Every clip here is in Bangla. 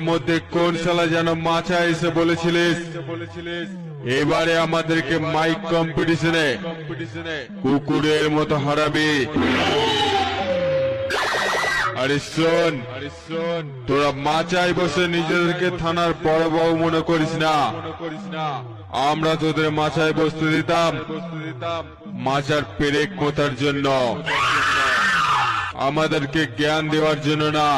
মধ্যে কোন শালা যেন মাছা এসে বলেছিলিস এবারে আমাদেরকে মাইক কম্পিটিশনে কুকুরের মতো হারাবি। আরে শোন, তোরা মাচায় বসে নিজেদেরকে থানার বড় বউ মনে করিস না। আমরা তোদের মাচায় বসতে দিতাম মাচার পেরেক পোতার জন্য, আমাদেরকে জ্ঞান দেওয়ার জন্য না।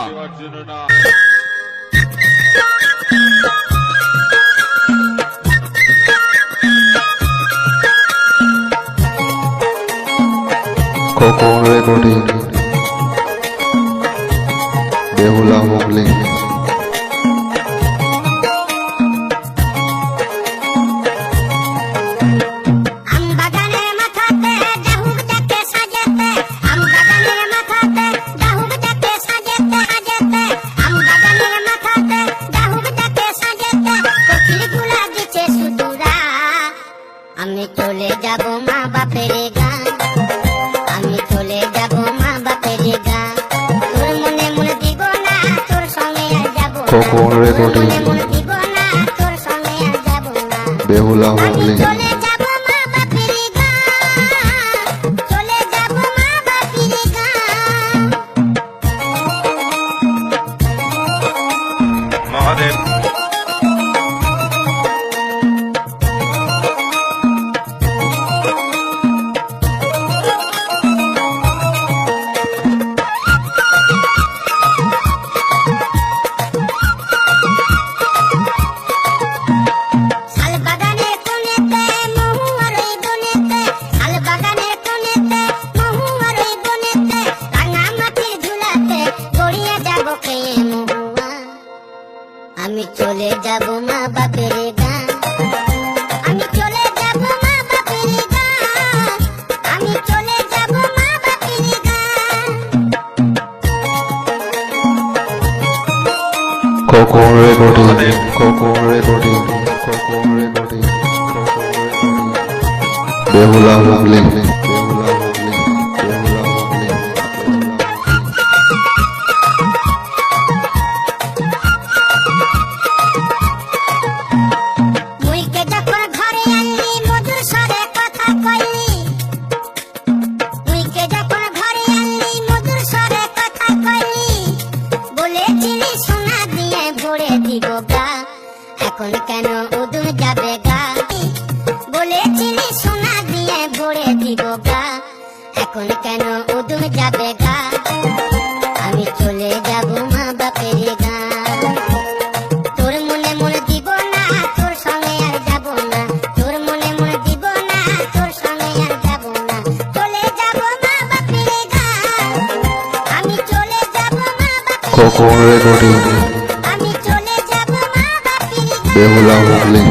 Cocoon recording Behula Mowgli আমি চলে যাব মা বাপের গান, আমি চলে যাব মা বাপের গান, তোর মনে মনে দিব না তোর সঙ্গে আর যাব না, Cocoon recording মনে মনে দিব না তোর সঙ্গে আর যাব না, Behula আমি Mowgli চলে যাব মা বাপের গান, চলে যাব মা বাপের গান। মহাদেব আমি চলে যাব মা বাপের গান, আমি চলে যাব মা বাপের গান, আমি চলে যাব মা বাপের গান। Cocoon recording Behula Mowgli মুইকে যখন ঘরে আনলি মধুর স্বরে কথা কইলি, মুইকে যখন ঘরে আনলি মধুর স্বরে কথা কইলি, বলেছিলি সোনা দিয়ে ভরে দিব গা, এখন কেন উদুর যাবে গা, বলেছিলি সোনা দিয়ে ভরে দিব গা, এখন কেন উদুর যাবে গা। আমি চলে যাব মা বাপের গান, তোর মনে মনে দিব না তোর সঙ্গে আর যাব না, তোর মনে মনে দিব না তোর সঙ্গে আর যাব না, চলে যাব মা বাপের গান, আমি চলে যাব মা বাপের Cocoon recording আমি চলে যাব মা বাপের গান। Behula Mowgli